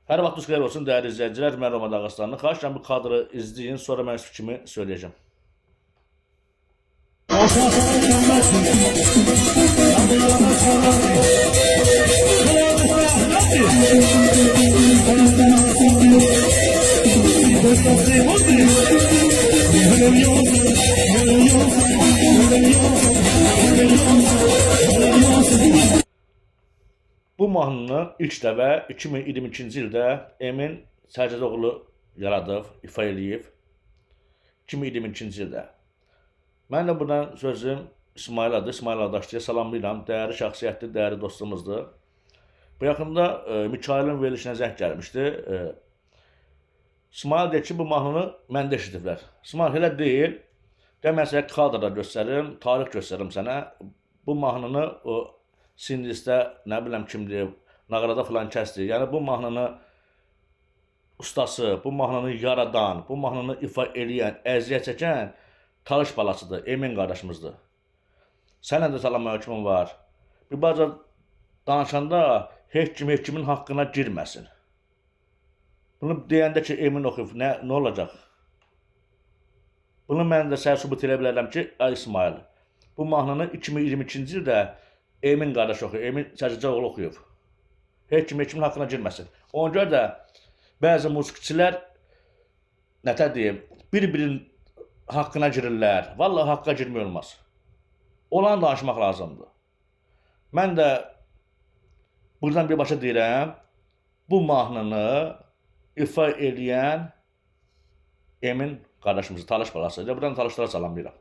Hər vaxtınız xeyir olsun dəyərli izləyicilər. Mən Roman Dağıstanlı. Xahiş edirəm bu kadrı izləyin, sonra mən fikrimi söyləyəcəm. Bu mahnını ilk dəfə 2022-ci ildə Emin Sərcədoğlu yaradıb, ifa eləyib. 2022-ci ildə. Mən də buradan sözüm İsmail adı, İsmail Adaşçıya salamlayıram. Dəyərli şəxsiyyətdir, dəyərli dostumuzdur. Bu yaxında Mikailin verilişinə zəng gəlmişdi. İsmail deyir ki, bu mahnını məndə eşidiblər. İsmail elə deyil. Mən sənə kadrda göstərim, tarix göstərim sənə. Bu mahnını o Sindisdə, nə biləm kimdir, nağarada filan kəsdir. Yəni bu mahnını ustası, bu mahnını yaradan, bu mahnını ifa eləyən, əziyyət çəkən Talış balasıdır, Emin qardaşımızdır. Sənə də salam hökmün var. Bir baca danışanda heç kimin haqqına girməsin. Bunu deyəndə ki, Emin oxuyub, nə olacaq? Bunu mən də sənə sübut edə bilərəm ki, ay İsmail, bu mahnını 2022-ci ildə Emin qardaş oxuyub, Emin Sərcədoğlu oxuyub. Heç kimin haqqına girməsin. Ona görə də bəzi musiqiçilər, nətər deyim, bir-birinin haqqına girirlər. Vallahi haqqa girmək olmaz. Olan danışmaq lazımdır. Mən də buradan birbaşa deyirəm, bu mahnını ifa eləyən Emin qardaşımızı, Talış balası. Buradan Talışlara salamlayıram.